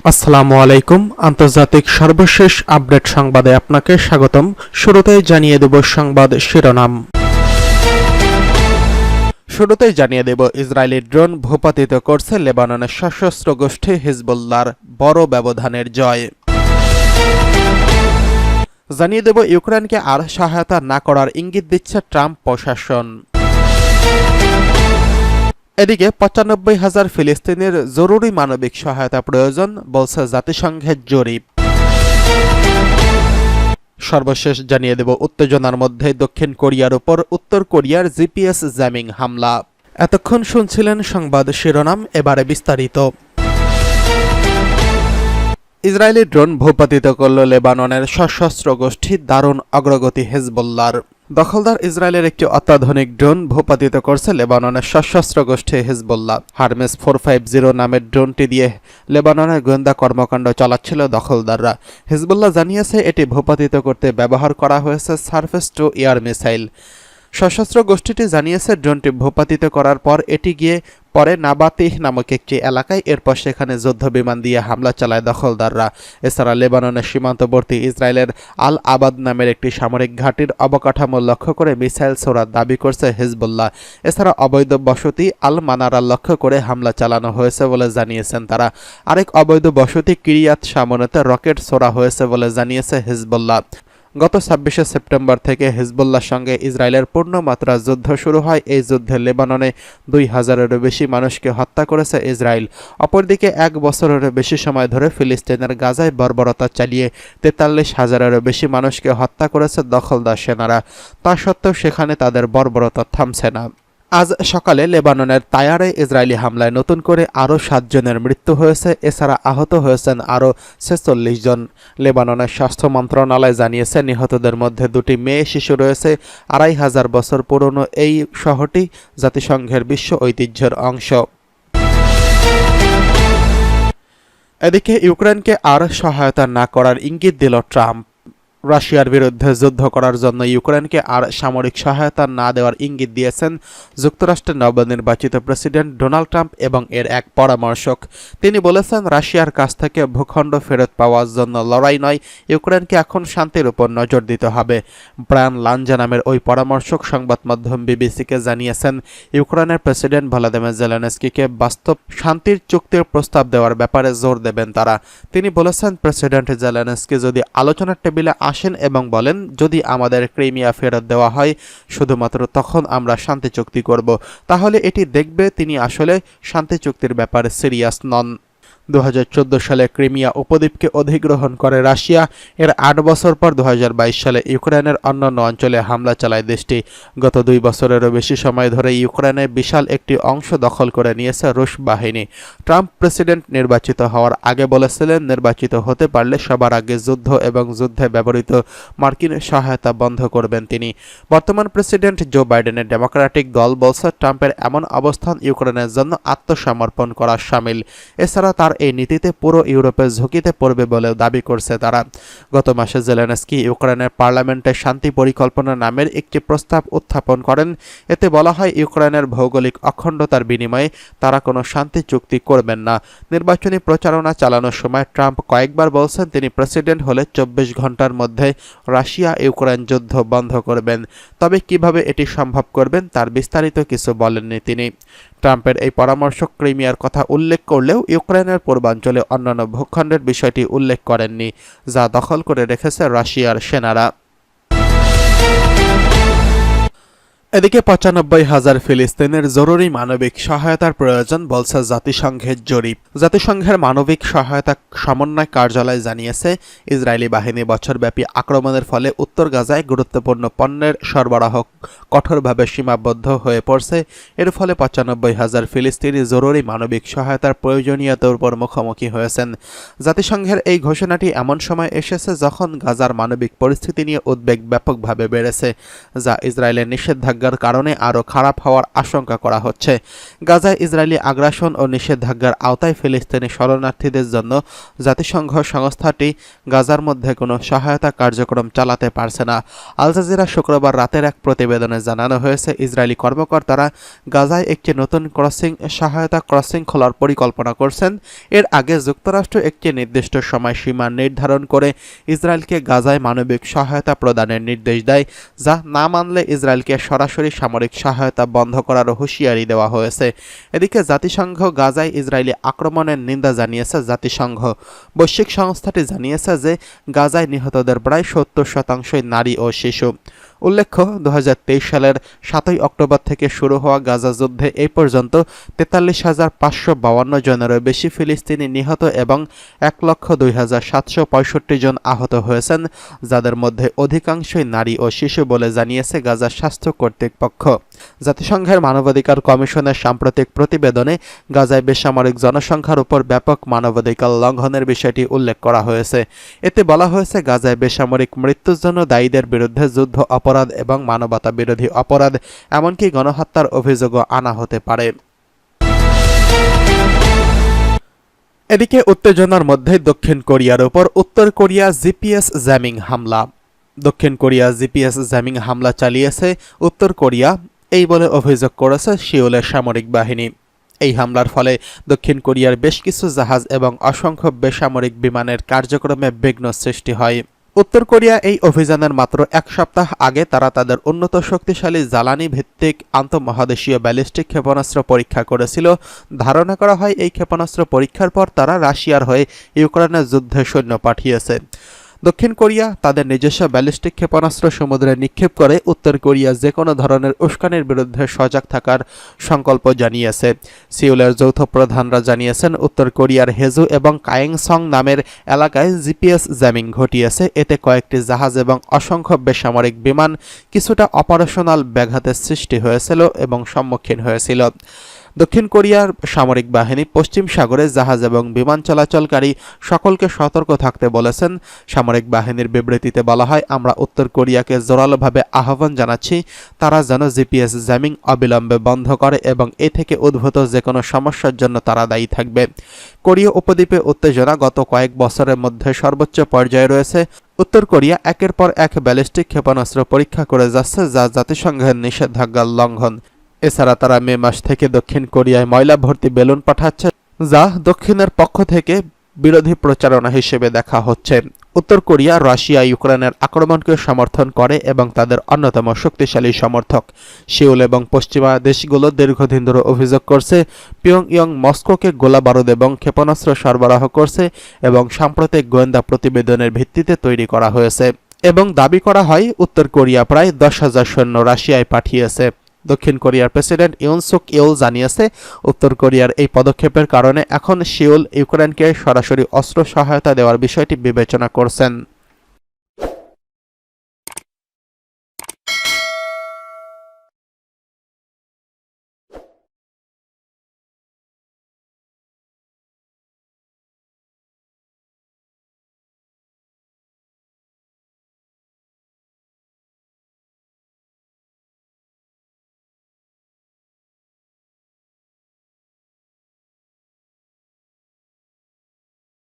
আসসালামু আলাইকুম। আন্তর্জাতিক সর্বশেষ আপডেট সংবাদে আপনাকে স্বাগতম। শুরুতেই জানিয়ে দেব সংবাদ শিরোনাম। শুরুতেই জানিয়ে দেব ইসরায়েলি ড্রোন ভূপাতিত করছে লেবাননের সশস্ত্র গোষ্ঠী হিজবুল্লাহর বড় ব্যবধানের জয়। জানিয়ে দেব ইউক্রেনকে আর সহায়তা না করার ইঙ্গিত দিচ্ছে ট্রাম্প প্রশাসন। এদিকে ৯৫,০০০ ফিলিস্তিনির জরুরি মানবিক সহায়তা প্রয়োজন বলছে জাতিসংঘের জরিপ। সর্বশেষ জানিয়ে দেব উত্তেজনার মধ্যে দক্ষিণ কোরিয়ার উপর উত্তর কোরিয়ার জিপিএস জ্যামিং হামলা। এতক্ষণ শুনছিলেন সংবাদ শিরোনাম, এবারে বিস্তারিত। ইসরায়েলি ড্রোন ভূপাতিত করল লেবাননের সশস্ত্র গোষ্ঠী দারুণ অগ্রগতি হিজবুল্লাহর। দখলদার ইসরায়েলের একটি অত্যাধুনিক ড্রোন ভূপাতিত করছে লেবাননের সশস্ত্র গোষ্ঠী হিজবুল্লাহ। হারমেস 450 নামের ড্রোনটি দিয়ে লেবাননের গোয়েন্দা কর্মকাণ্ড চালাচ্ছিল দখলদাররা। হিজবুল্লাহ জানিয়েছে এটি ভূপাতিত করতে ব্যবহার করা হয়েছে সারফেস টু এয়ার মিসাইল। সশস্ত্র গোষ্ঠীটি জানিয়েছে ড্রোনটি ভূপাতিত করার পর এটি গিয়ে পরে নাবাতিহ নামক একটি এলাকায়, এরপর সেখানে যুদ্ধ বিমান দিয়ে হামলা চালায় দখলদাররা। এছাড়া লেবাননের সীমান্তবর্তী ইসরায়েলের আল আবাদ নামের একটি সামরিক ঘাঁটির অবকাঠামো লক্ষ্য করে মিসাইল ছোড়ার দাবি করছে হিজবুল্লাহ। এছাড়া অবৈধ বসতি আল মানারা লক্ষ্য করে হামলা চালানো হয়েছে বলে জানিয়েছেন তারা। আরেক অবৈধ বসতি কিরিয়াত শামনেতে রকেট ছোড়া হয়েছে বলে জানিয়েছে হিজবুল্লাহ। গত ২৬শে সেপ্টেম্বর থেকে হিজবুল্লাহর সঙ্গে ইসরায়েলের পূর্ণমাত্রা যুদ্ধ শুরু হয়। এই যুদ্ধে লেবাননে ২,০০০-এরও বেশি মানুষকে হত্যা করেছে ইসরায়েল। অপরদিকে ১ বছরেরও বেশি সময় ধরে ফিলিস্তিনের গাজায় বর্বরতা চালিয়ে ৪৩,০০০-এরও বেশি মানুষকে হত্যা করেছে দখলদার সেনারা। তা সত্ত্বেও সেখানে তাদের বর্বরতা থামছে না। আজ সকালে লেবাননের তায়ারে ইসরায়েলি হামলায় নতুন করে আরও ৭ জনের মৃত্যু হয়েছে। এছাড়া আহত হয়েছেন আরও ৪৬ জন। লেবাননের স্বাস্থ্য মন্ত্রণালয় জানিয়েছে নিহতদের মধ্যে ২টি মেয়ে শিশু রয়েছে। ২,৫০০ বছর পুরনো এই শহরটি জাতিসংঘের বিশ্ব ঐতিহ্যের অংশ। এদিকে ইউক্রেনকে আর সহায়তা না করার ইঙ্গিত দিল ট্রাম্প। রাশিয়ার বিরুদ্ধে যুদ্ধ করার জন্য ইউক্রেনকে আর সামরিক সহায়তা না দেওয়ার ইঙ্গিত দিয়েছেন যুক্তরাষ্ট্রের নবনির্বাচিত প্রেসিডেন্ট ডোনাল্ড ট্রাম্প এবং এর এক পরামর্শক। তিনি বলেছেন, রাশিয়ার কাছ থেকে ভূখণ্ড ফেরত পাওয়ার জন্য লড়াই নয়, ইউক্রেনকে এখন শান্তির উপর নজর দিতে হবে। ব্রায়ান লাঞ্জা নামের ওই পরামর্শক সংবাদ মাধ্যম বিবিসিকে জানিয়েছেন, ইউক্রেনের প্রেসিডেন্ট ভলোদিমির জেলেনস্কিকে বাস্তব শান্তির চুক্তির প্রস্তাব দেওয়ার ব্যাপারে জোর দেবেন তারা। তিনি বলেছেন, প্রেসিডেন্ট জেলেনস্কি যদি আলোচনার টেবিলে আসেন এবং বলেন, যদি আমাদের ক্রিমিয়া ফেরত দেওয়া হয় শুধুমাত্র তখন আমরা শান্তি চুক্তি করব, তাহলে এটি দেখবে তিনি আসলে শান্তি চুক্তির ব্যাপারে সিরিয়াস নন। ২০১৪ সালে ক্রিমিয়া উপদ্বীপকে অধিগ্রহণ করে রাশিয়া। এর ৮ বছর পর ২০২২ সালে ইউক্রেনের অন্যান্য অঞ্চলে হামলা চালায় দেশটি। গত ২ বছরেরও বেশি সময় ধরে ইউক্রেনের বিশাল একটি অংশ দখল করে নিয়েছে রুশ বাহিনী। ট্রাম্প প্রেসিডেন্ট নির্বাচিত হওয়ার আগে বলেছিলেন, নির্বাচিত হতে পারলে সবার আগে যুদ্ধ এবং যুদ্ধে ব্যবহৃত মার্কিন সহায়তা বন্ধ করবেন তিনি। বর্তমান প্রেসিডেন্ট জো বাইডেনের ডেমোক্রেটিক দল বলছে, ট্রাম্পের এমন অবস্থান ইউক্রেনের জন্য আত্মসমর্পণ করা শামিল। এছাড়া তার এই নীতিতে পুরো ইউরোপের ঝুঁকিতে পড়বে বলে দাবি করছে তারা। গত মাসে জেলেনস্কি ইউক্রেনের পার্লামেন্টে শান্তি পরিকল্পনা নামের একটি প্রস্তাব উত্থাপন করেন। এতে বলা হয়, ইউক্রেনের ভৌগোলিক অখণ্ডতার বিনিময়ে তারা কোনো শান্তি চুক্তি করবেন না। নির্বাচনী প্রচারণা চালানোর সময় ট্রাম্প কয়েকবার বলছেন, তিনি প্রেসিডেন্ট হলে ২৪ ঘন্টার মধ্যে রাশিয়া ইউক্রেন যুদ্ধ বন্ধ করবেন। তবে কিভাবে এটি সম্ভব করবেন তার বিস্তারিত কিছু বলেননি তিনি। ট্রাম্পের এই পরামর্শক ক্রিমিয়ার কথা উল্লেখ করলেও ইউক্রেনের পূর্বাঞ্চলে অন্যান্য ভূখণ্ডের বিষয়টি উল্লেখ করেননি, যা দখল করে রেখেছে রাশিয়ার সেনারা। এদিকে ৯৫,০০০ ফিলিস্তিনের জরুরি মানবিক সহায়তার প্রয়োজন বলছে জাতিসংঘের জরিপ। জাতিসংঘের মানবিক সহায়তা সমন্বয় কার্যালয় জানিয়েছে, ইসরায়েলি বাহিনী বছরব্যাপী আক্রমণের ফলে উত্তর গাজায় গুরুত্বপূর্ণ পণ্যের সরবরাহ কঠোরভাবে সীমাবদ্ধ হয়ে পড়ছে। এর ফলে ৯৫,০০০ ফিলিস্তিনি জরুরি মানবিক সহায়তার প্রয়োজনীয়তার উপর মুখোমুখি হয়েছেন। জাতিসংঘের এই ঘোষণাটি এমন সময় এসেছে যখন গাজার মানবিক পরিস্থিতি নিয়ে উদ্বেগ ব্যাপকভাবে বেড়েছে, যা ইসরায়েলের নিষেধাজ্ঞা নিষেধাজ্ঞার কারণে আরও খারাপ হওয়ার আশঙ্কা করা হচ্ছে। গাজায় ইসরায়েলি আগ্রাসন ও নিষেধাজ্ঞার আওতায় ফিলিস্তিনি শরণার্থীদের জন্য জাতিসংঘ সংস্থাটি গাজার মধ্যে কোনো সহায়তা কার্যক্রম চালাতে পারছে না। আল জাজিরা শুক্রবার রাতের এক প্রতিবেদনে জানানো হয়েছে, ইসরায়েলি কর্মকর্তারা গাজায় একটি নতুন সহায়তা ক্রসিং খোলার পরিকল্পনা করছেন। এর আগে যুক্তরাষ্ট্র একটি নির্দিষ্ট সময়সীমা নির্ধারণ করে ইসরায়েলকে গাজায় মানবিক সহায়তা প্রদানের নির্দেশ দেয়, যা না মানলে ইসরায়েলকে সরাসরি সামরিক সহায়তা বন্ধ করার হুঁশিয়ারি দেওয়া হয়েছে। এদিকে জাতিসংঘ গাজায় ইসরায়েলি আক্রমণের নিন্দা জানিয়েছে। জাতিসংঘ বৈশ্বিক সংস্থাটি জানিয়েছে যে গাজায় নিহতদের প্রায় 70% নারী ও শিশু। উল্লেখ্য, 2023 সালের 7 অক্টোবর থেকে শুরু হওয়া গাজা যুদ্ধে এই পর্যন্ত 43,552 জনেরও বেশি ফিলিস্তিনি নিহত এবং 1,02,765 জন আহত হয়েছেন, যাদের মধ্যে অধিকাংশই নারী ও শিশু বলে জানিয়েছে গাজা স্বাস্থ্য কর্তৃপক্ষ। জাতিসংঘের মানবাধিকার কমিশনের সাম্প্রতিক প্রতিবেদনে গাজায় বেসামরিক জনসংখ্যার উপর ব্যাপক মানবাধিকার লঙ্ঘনের বিষয়টি উল্লেখ করা হয়েছে। এতে বলা হয়েছে, গাজায় বেসামরিক মৃত্যুর জন্য দায়ীদের বিরুদ্ধে যুদ্ধ অপরাধ এবং মানবতা বিরোধী অপরাধ, এমনকি গণহত্যার অভিযোগও আনা হতে পারে। এদিকে উত্তেজনার মধ্যে দক্ষিণ কোরিয়ার উপর উত্তর কোরিয়া জিপিএস জ্যামিং হামলা। দক্ষিণ কোরিয়া জিপিএস জ্যামিং হামলা চালিয়েছে উত্তর কোরিয়া, এই বলে অভিযোগ করেছে সিউলের সামরিক বাহিনী। এই হামলার ফলে দক্ষিণ কোরিয়ার বেশ কিছু জাহাজ এবং অসংখ্য বেসামরিক বিমানের কার্যক্রমে বিঘ্ন সৃষ্টি হয়। উত্তর কোরিয়া এই অভিযানের মাত্র এক সপ্তাহ আগে তারা তাদের উন্নত শক্তিশালী জ্বালানি ভিত্তিক আন্তঃমহাদেশীয় ব্যালিস্টিক ক্ষেপণাস্ত্র পরীক্ষা করেছিল। ধারণা করা হয়, এই ক্ষেপণাস্ত্র পরীক্ষার পর তারা রাশিয়ার হয়ে ইউক্রেনের যুদ্ধে সৈন্য পাঠিয়েছে। দক্ষিণ কোরিয়া তাদের নিজস্ব ব্যালিস্টিক ক্ষেপণাস্ত্র সমুদ্রে নিক্ষেপ করে উত্তর কোরিয়া যে কোনো ধরনের উস্কানির বিরুদ্ধে সজাগ থাকার সংকল্প জানিয়েছে। সিউলের যৌথ প্রধানরা জানিয়েছেন, উত্তর কোরিয়ার হেজু এবং কায়েংসং নামের এলাকায় জিপিএস জ্যামিং ঘটিয়েছে। এতে কয়েকটি জাহাজ এবং অসংখ্য বেসামরিক বিমান কিছুটা অপারেশনাল ব্যাঘাতের সৃষ্টি হয়েছিল এবং সম্মুখীন হয়েছিল। দক্ষিণ কোরিয়ার সামরিক বাহিনী পশ্চিম সাগরে জাহাজ এবং বিমান চলাচলকারী সকলকে সতর্ক থাকতে বলেছেন। সামরিক বাহিনীর বিবৃতিতে বলা হয়, আমরা উত্তর কোরিয়াকে জোরালোভাবে আহ্বান জানাচ্ছি তারা যেন জিপিএস জ্যামিং অবিলম্বে বন্ধ করে এবং এ থেকে উদ্ভূত যে কোনো সমস্যার জন্য তারা দায়ী থাকবে। কোরীয় উপদ্বীপে উত্তেজনা গত কয়েক বছরের মধ্যে সর্বোচ্চ পর্যায়ে রয়েছে। উত্তর কোরিয়া একের পর এক ব্যালিস্টিক ক্ষেপণাস্ত্র পরীক্ষা করে যাচ্ছে, যা জাতিসংঘের নিষেধাজ্ঞার লঙ্ঘন। এছাড়া তারা মে মাস থেকে দক্ষিণ কোরিয়ায় ময়লা ভর্তি বেলুন পাঠাচ্ছে, যা দক্ষিণের পক্ষ থেকে বিরোধী প্রচারণা হিসেবে দেখা হচ্ছে। উত্তর কোরিয়া রাশিয়া ইউক্রেনের আক্রমণকে সমর্থন করে এবং তাদের অন্যতম শক্তিশালী সমর্থক। সিউল এবং পশ্চিমা দেশগুলো দীর্ঘদিন ধরে অভিযোগ করছে পিয়ংইয়ং মস্কোকে গোলাবারুদ এবং ক্ষেপণাস্ত্র সরবরাহ করছে এবং সাম্প্রতিক গোয়েন্দা প্রতিবেদনের ভিত্তিতে তৈরি করা হয়েছে এবং দাবি করা হয় উত্তর কোরিয়া প্রায় 10,000 সৈন্য রাশিয়ায় পাঠিয়েছে। দক্ষিণ কোরিয়ার প্রেসিডেন্ট ইউন সুক ইউল জানিয়েছে, উত্তর কোরিয়ার এই পদক্ষেপের কারণে এখন সিউল ইউক্রেনকে সরাসরি অস্ত্র সহায়তা দেওয়ার বিষয়টি বিবেচনা করছেন।